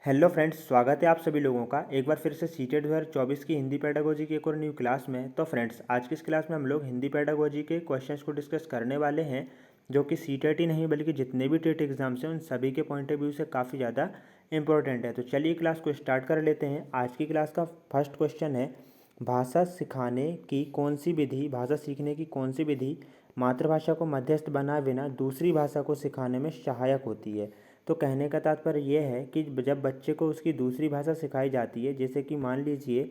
Hello friends, स्वागत है आप सभी लोगों का एक बार फिर से सीटेट 2024 की हिंदी पेडागोजी की एक और न्यू क्लास में। तो फ्रेंड्स, आज की इस क्लास में हम लोग हिंदी पेडागोजी के क्वेश्चंस को डिस्कस करने वाले हैं, जो कि सीटेट ही नहीं बल्कि जितने भी टेट एग्जाम्स हैं उन सभी के पॉइंट ऑफ व्यू से काफ़ी ज़्यादा इंपॉर्टेंट है। तो चलिए क्लास को स्टार्ट कर लेते हैं। आज की क्लास का फर्स्ट क्वेश्चन है, भाषा सीखने की कौन सी विधि मातृभाषा को मध्यस्थ बनाए बिना दूसरी भाषा को सिखाने में सहायक होती है। तो कहने का तात्पर्य यह है कि जब बच्चे को उसकी दूसरी भाषा सिखाई जाती है, जैसे कि मान लीजिए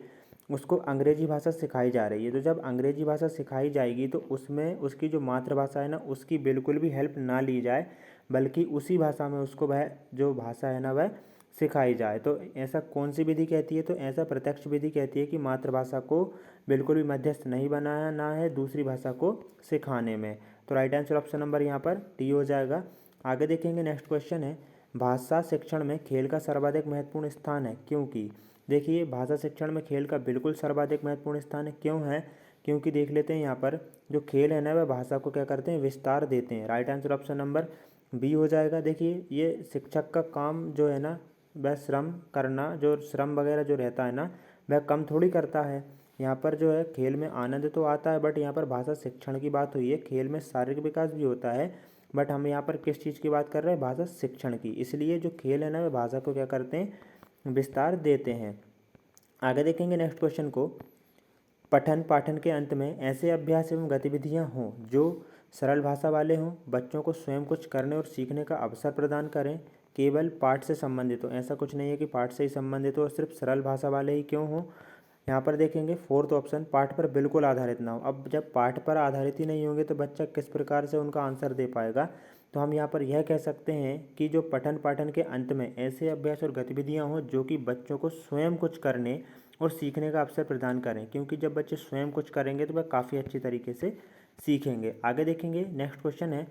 उसको अंग्रेजी भाषा सिखाई जा रही है, तो जब अंग्रेजी भाषा सिखाई जाएगी तो उसमें उसकी जो मातृभाषा है ना, उसकी बिल्कुल भी हेल्प ना ली जाए, बल्कि उसी भाषा में उसको वह जो भाषा है ना वह सिखाई जाए। तो ऐसा कौन सी विधि कहती है? तो ऐसा प्रत्यक्ष विधि कहती है कि मातृभाषा को बिल्कुल भी मध्यस्थ नहीं बनाना है दूसरी भाषा को सिखाने में। तो राइट आंसर ऑप्शन नंबर यहाँ पर डी हो जाएगा। आगे देखेंगे, नेक्स्ट क्वेश्चन है, भाषा शिक्षण में खेल का सर्वाधिक महत्वपूर्ण स्थान है क्योंकि। देखिए, भाषा शिक्षण में खेल का बिल्कुल सर्वाधिक महत्वपूर्ण स्थान है। क्यों है? क्योंकि देख लेते हैं यहाँ पर जो खेल है ना वह भाषा को क्या करते हैं, विस्तार देते हैं। Right answer option number B हो जाएगा। देखिए, ये शिक्षक का काम जो है ना वह श्रम करना, जो श्रम वगैरह जो रहता है ना वह कम थोड़ी करता है। यहाँ पर जो है खेल में आनंद तो आता है, बट यहाँ पर भाषा शिक्षण की बात हुई है। खेल में शारीरिक विकास भी होता है, बट हम यहाँ पर किस चीज़ की बात कर रहे हैं, भाषा शिक्षण की। इसलिए जो खेल है ना वे भाषा को क्या करते हैं, विस्तार देते हैं। आगे देखेंगे नेक्स्ट क्वेश्चन को, पठन पाठन के अंत में ऐसे अभ्यास एवं गतिविधियाँ हों जो सरल भाषा वाले हों, बच्चों को स्वयं कुछ करने और सीखने का अवसर प्रदान करें, केवल पाठ से संबंधित हो। ऐसा कुछ नहीं है कि पाठ से ही संबंधित हो और सिर्फ सरल भाषा वाले ही क्यों हों। यहाँ पर देखेंगे फोर्थ ऑप्शन, पाठ पर बिल्कुल आधारित ना हो। अब जब पाठ पर आधारित ही नहीं होंगे तो बच्चा किस प्रकार से उनका आंसर दे पाएगा। तो हम यहाँ पर यह कह सकते हैं कि जो पठन पाठन के अंत में ऐसे अभ्यास और गतिविधियाँ हों जो कि बच्चों को स्वयं कुछ करने और सीखने का अवसर प्रदान करें, क्योंकि जब बच्चे स्वयं कुछ करेंगे तो वह काफ़ी अच्छी तरीके से सीखेंगे। आगे देखेंगे, नेक्स्ट क्वेश्चन है,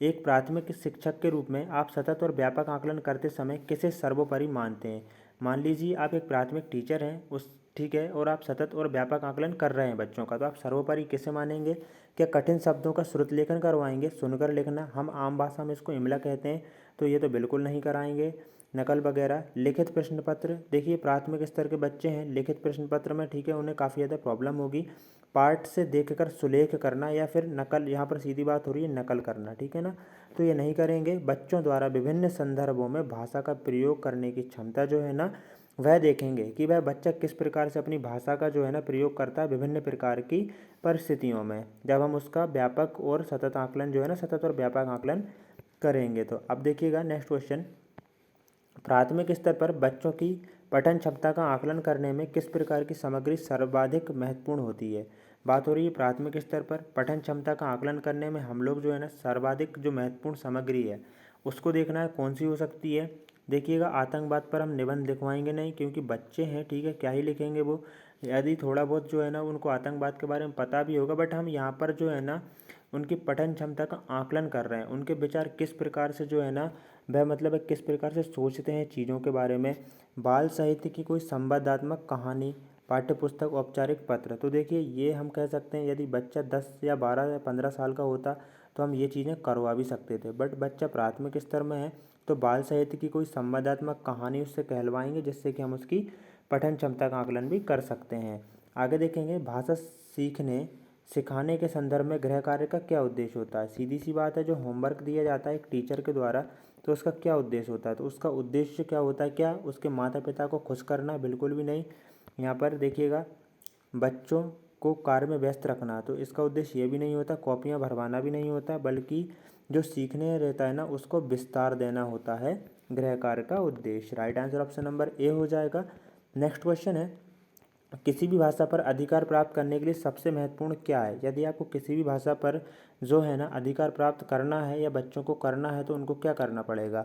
एक प्राथमिक शिक्षक के रूप में आप सतत और व्यापक आकलन करते समय किसे सर्वोपरि मानते हैं? मान लीजिए आप एक प्राथमिक टीचर हैं, उस ठीक है, और आप सतत और व्यापक आकलन कर रहे हैं बच्चों का, तो आप सर्वोपरि किसे मानेंगे? क्या कठिन शब्दों का श्रुत लेखन करवाएंगे, सुनकर लिखना, हम आम भाषा में इसको इमला कहते हैं, तो ये तो बिल्कुल नहीं कराएंगे। नकल वगैरह, लिखित प्रश्न पत्र, देखिए प्राथमिक स्तर के बच्चे हैं, लिखित प्रश्न पत्र में ठीक है उन्हें काफ़ी ज़्यादा प्रॉब्लम होगी। पाठ से देखकर सुलेख करना या फिर नकल, यहाँ पर सीधी बात हो रही है नकल करना, ठीक है ना, तो ये नहीं करेंगे। बच्चों द्वारा विभिन्न संदर्भों में भाषा का प्रयोग करने की क्षमता जो है ना वह देखेंगे कि वह बच्चा किस प्रकार से अपनी भाषा का जो है ना प्रयोग करता है विभिन्न प्रकार की परिस्थितियों में, जब हम उसका व्यापक और सतत आकलन जो है ना सतत और व्यापक आकलन करेंगे। तो अब देखिएगा नेक्स्ट क्वेश्चन, प्राथमिक स्तर पर बच्चों की पठन क्षमता का आकलन करने में किस प्रकार की सामग्री सर्वाधिक महत्वपूर्ण होती है? बात हो रही है प्राथमिक स्तर पर पठन क्षमता का आकलन करने में हम लोग जो है ना सर्वाधिक जो महत्वपूर्ण सामग्री है उसको देखना है कौन सी हो सकती है। देखिएगा, आतंकवाद पर हम निबंध लिखवाएंगे नहीं, क्योंकि बच्चे हैं, ठीक है, क्या ही लिखेंगे वो। यदि थोड़ा बहुत जो है ना उनको आतंकवाद के बारे में पता भी होगा, बट हम यहाँ पर जो है ना उनकी पठन क्षमता का आकलन कर रहे हैं, उनके विचार किस प्रकार से जो है ना वह मतलब किस प्रकार से सोचते हैं चीज़ों के बारे में। बाल साहित्य की कोई संवादात्मक कहानी, पाठ्यपुस्तक, औपचारिक पत्र, तो देखिए ये हम कह सकते हैं यदि बच्चा 10 या 12 या 15 साल का होता तो हम ये चीज़ें करवा भी सकते थे, बट बच्चा प्राथमिक स्तर में है तो बाल साहित्य की कोई संवादात्मक कहानी उससे कहलवाएंगे, जिससे कि हम उसकी पठन क्षमता का आकलन भी कर सकते हैं। आगे देखेंगे, भाषा सीखने सिखाने के संदर्भ में गृह कार्य का क्या उद्देश्य होता है? सीधी सी बात है, जो होमवर्क दिया जाता है एक टीचर के द्वारा तो उसका क्या उद्देश्य होता है? तो उसका उद्देश्य क्या होता है? क्या उसके माता पिता को खुश करना? बिल्कुल भी नहीं। यहाँ पर देखिएगा, बच्चों को कार्य में व्यस्त रखना, तो इसका उद्देश्य ये भी नहीं होता, कॉपियाँ भरवाना भी नहीं होता, बल्कि जो सीखने रहता है ना उसको विस्तार देना होता है गृह कार्य का उद्देश्य। राइट आंसर ऑप्शन नंबर ए हो जाएगा। नेक्स्ट क्वेश्चन है, किसी भी भाषा पर अधिकार प्राप्त करने के लिए सबसे महत्वपूर्ण क्या है? यदि आपको किसी भी भाषा पर जो है ना अधिकार प्राप्त करना है या बच्चों को करना है तो उनको क्या करना पड़ेगा?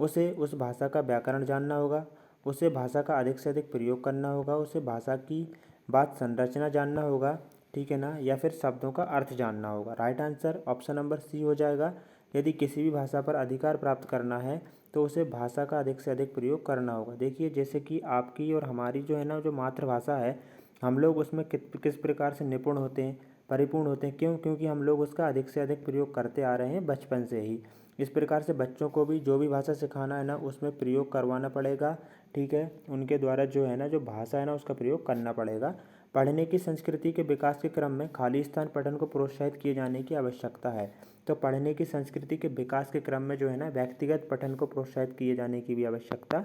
उसे उस भाषा का व्याकरण जानना होगा, उसे भाषा का अधिक से अधिक प्रयोग करना होगा, उसे भाषा की बात संरचना जानना होगा, ठीक है ना, या फिर शब्दों का अर्थ जानना होगा। Right answer option number C हो जाएगा। यदि किसी भी भाषा पर अधिकार प्राप्त करना है तो उसे भाषा का अधिक से अधिक प्रयोग करना होगा। देखिए, जैसे कि आपकी और हमारी जो है ना जो मातृभाषा है, हम लोग उसमें किस प्रकार से निपुण होते हैं, परिपूर्ण होते हैं। क्यों? क्योंकि हम लोग उसका अधिक से अधिक प्रयोग करते आ रहे हैं बचपन से ही। इस प्रकार से बच्चों को भी जो भी भाषा सिखाना है ना उसमें प्रयोग करवाना पड़ेगा, ठीक है। उनके द्वारा जो है ना जो भाषा है ना उसका प्रयोग करना पड़ेगा। पढ़ने की संस्कृति के विकास के क्रम में खाली स्थान पठन को प्रोत्साहित किए जाने की आवश्यकता है। तो पढ़ने की संस्कृति के विकास के क्रम में जो है ना व्यक्तिगत पठन को प्रोत्साहित किए जाने की भी आवश्यकता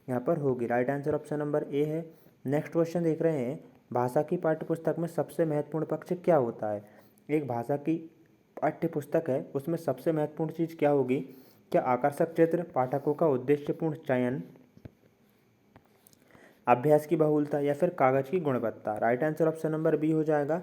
यहाँ पर होगी। Right answer option number A है। नेक्स्ट क्वेश्चन देख रहे हैं, भाषा की पाठ्यपुस्तक में सबसे महत्वपूर्ण पक्ष क्या होता है। एक भाषा की पाठ्य पुस्तक है उसमें सबसे महत्वपूर्ण चीज़ क्या होगी। क्या आकर्षक चित्र, पाठकों का उद्देश्यपूर्ण चयन, अभ्यास की बहुलता या फिर कागज की गुणवत्ता। Right answer option number B हो जाएगा,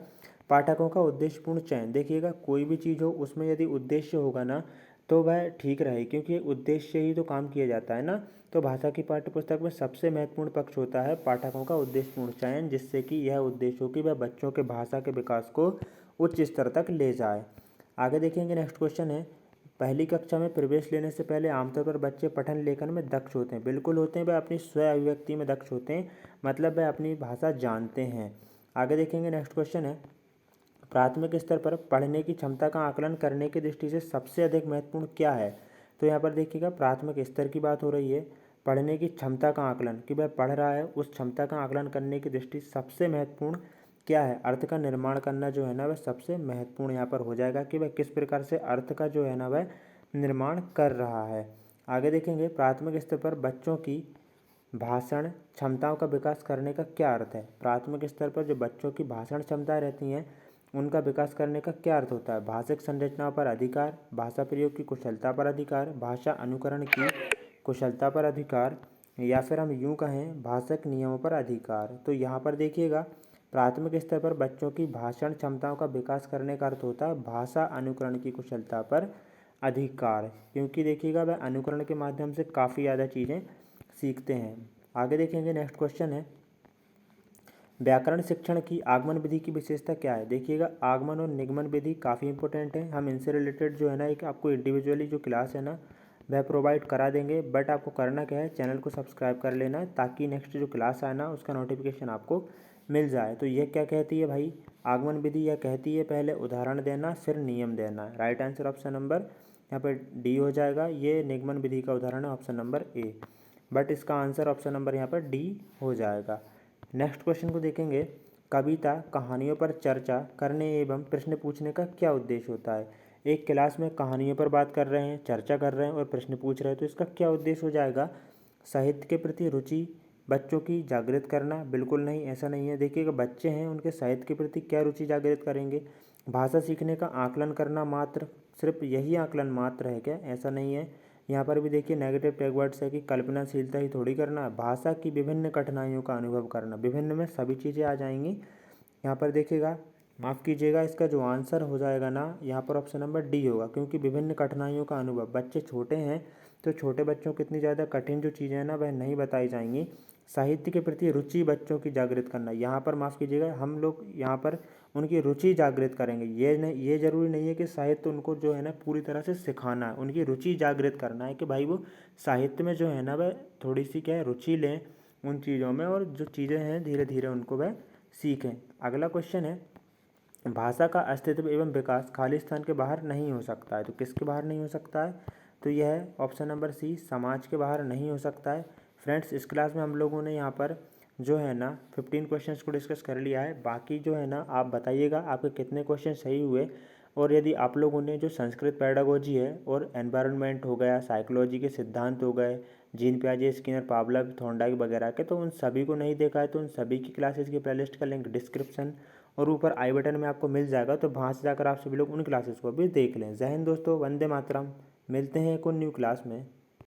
पाठकों का उद्देश्यपूर्ण चयन। देखिएगा कोई भी चीज़ हो उसमें यदि उद्देश्य होगा ना तो वह ठीक रहे, क्योंकि उद्देश्य ही तो काम किया जाता है ना। तो भाषा की पाठ्यपुस्तक में सबसे महत्वपूर्ण पक्ष होता है पाठकों का उद्देश्यपूर्ण चयन, जिससे कि यह उद्देश्य हो कि वह बच्चों के भाषा के विकास को उच्च स्तर तक ले जाए। आगे देखेंगे, नेक्स्ट क्वेश्चन है, पहली कक्षा में प्रवेश लेने से पहले आमतौर पर बच्चे पठन लेखन में दक्ष होते हैं। बिल्कुल होते हैं, वह अपनी स्व अभिव्यक्ति में दक्ष होते हैं, मतलब वह अपनी भाषा जानते हैं। आगे देखेंगे, नेक्स्ट क्वेश्चन है, प्राथमिक स्तर पर पढ़ने की क्षमता का आकलन करने की दृष्टि से सबसे अधिक महत्वपूर्ण क्या है। तो यहाँ पर देखिएगा प्राथमिक स्तर की बात हो रही है, पढ़ने की क्षमता का आकलन कि वह पढ़ रहा है, उस क्षमता का आकलन करने की दृष्टि से सबसे महत्वपूर्ण क्या है। अर्थ का निर्माण करना जो है ना वह सबसे महत्वपूर्ण यहाँ पर हो जाएगा कि वह किस प्रकार से अर्थ का जो है ना वह निर्माण कर रहा है। आगे देखेंगे, प्राथमिक स्तर पर बच्चों की भाषण क्षमताओं का विकास करने का क्या अर्थ है। प्राथमिक स्तर पर जो बच्चों की भाषण क्षमताएं रहती हैं उनका विकास करने का क्या अर्थ होता है। भाषिक संरचनाओं पर अधिकार, भाषा प्रयोग की कुशलता पर अधिकार, भाषा अनुकरण की कुशलता पर अधिकार, या फिर हम यूँ कहें भाषक नियमों पर अधिकार। तो यहाँ पर देखिएगा प्राथमिक स्तर पर बच्चों की भाषण क्षमताओं का विकास करने का अर्थ होता है भाषा अनुकरण की कुशलता पर अधिकार, क्योंकि देखिएगा वह अनुकरण के माध्यम से काफ़ी ज़्यादा चीज़ें सीखते हैं। आगे देखेंगे, नेक्स्ट क्वेश्चन है, व्याकरण शिक्षण की आगमन विधि की विशेषता क्या है। देखिएगा आगमन और निगमन विधि काफ़ी इंपॉर्टेंट है, हम इनसे रिलेटेड जो है ना एक आपको इंडिविजुअली जो क्लास है ना वह प्रोवाइड करा देंगे। बट आपको करना क्या है, चैनल को सब्सक्राइब कर लेना ताकि नेक्स्ट जो क्लास आए ना उसका नोटिफिकेशन आपको मिल जाए। तो यह क्या कहती है भाई, आगमन विधि यह कहती है पहले उदाहरण देना फिर नियम देना। राइट आंसर ऑप्शन नंबर यहाँ पर डी हो जाएगा, ये निगमन विधि का उदाहरण है ऑप्शन नंबर ए, बट इसका आंसर ऑप्शन नंबर यहाँ पर डी हो जाएगा। नेक्स्ट क्वेश्चन को देखेंगे, कविता कहानियों पर चर्चा करने एवं प्रश्न पूछने का क्या उद्देश्य होता है। एक क्लास में कहानियों पर बात कर रहे हैं, चर्चा कर रहे हैं और प्रश्न पूछ रहे हैं, तो इसका क्या उद्देश्य हो जाएगा। साहित्य के प्रति रुचि बच्चों की जागृत करना, बिल्कुल नहीं, ऐसा नहीं है। देखिएगा बच्चे हैं उनके साहित्य के प्रति क्या रुचि जागृत करेंगे। भाषा सीखने का आकलन करना मात्र, सिर्फ यही आकलन मात्र है क्या, ऐसा नहीं है। यहाँ पर भी देखिए नेगेटिव टैग वर्ड्स है कि कल्पनाशीलता ही थोड़ी करना, भाषा की विभिन्न कठिनाइयों का अनुभव करना, विभिन्न में सभी चीज़ें आ जाएंगी। यहाँ पर देखिएगा, माफ़ कीजिएगा, इसका जो आंसर हो जाएगा ना यहाँ पर ऑप्शन नंबर डी होगा, क्योंकि विभिन्न कठिनाइयों का अनुभव, बच्चे छोटे हैं तो छोटे बच्चों को इतनी ज़्यादा कठिन जो चीज़ें हैं ना वह नहीं बताई जाएंगी। साहित्य के प्रति रुचि बच्चों की जागृत करना, यहाँ पर माफ़ कीजिएगा हम लोग यहाँ पर उनकी रुचि जागृत करेंगे। ये ज़रूरी नहीं है कि साहित्य उनको जो है ना पूरी तरह से सिखाना है, उनकी रुचि जागृत करना है कि भाई वो साहित्य में जो है ना वह थोड़ी सी क्या है रुचि लें उन चीज़ों में, और जो चीज़ें हैं धीरे धीरे उनको वह सीखें। अगला क्वेश्चन है, भाषा का अस्तित्व एवं विकास खाली स्थान के बाहर नहीं हो सकता है। तो किसके बाहर नहीं हो सकता है, तो यह है ऑप्शन नंबर सी, समाज के बाहर नहीं हो सकता है। फ्रेंड्स इस क्लास में हम लोगों ने यहाँ पर जो है ना 15 क्वेश्चंस को डिस्कस कर लिया है। बाकी जो है ना आप बताइएगा आपके कितने क्वेश्चन सही हुए, और यदि आप लोगों ने जो संस्कृत पेडागोजी है और एनवायरनमेंट हो गया, साइकोलॉजी के सिद्धांत हो गए, जीन पियाजे, स्किनर, पावलोव, थॉर्नडाइक वगैरह के, तो उन सभी को नहीं देखा है तो उन सभी की क्लासेस की प्लेलिस्ट का लिंक डिस्क्रिप्शन और ऊपर आई बटन में आपको मिल जाएगा, तो वहाँ से जाकर आप सभी लोग उन क्लासेस को भी देख लें। जय हिंद दोस्तों, वंदे मातरम। मिलते हैं एक और न्यू क्लास में।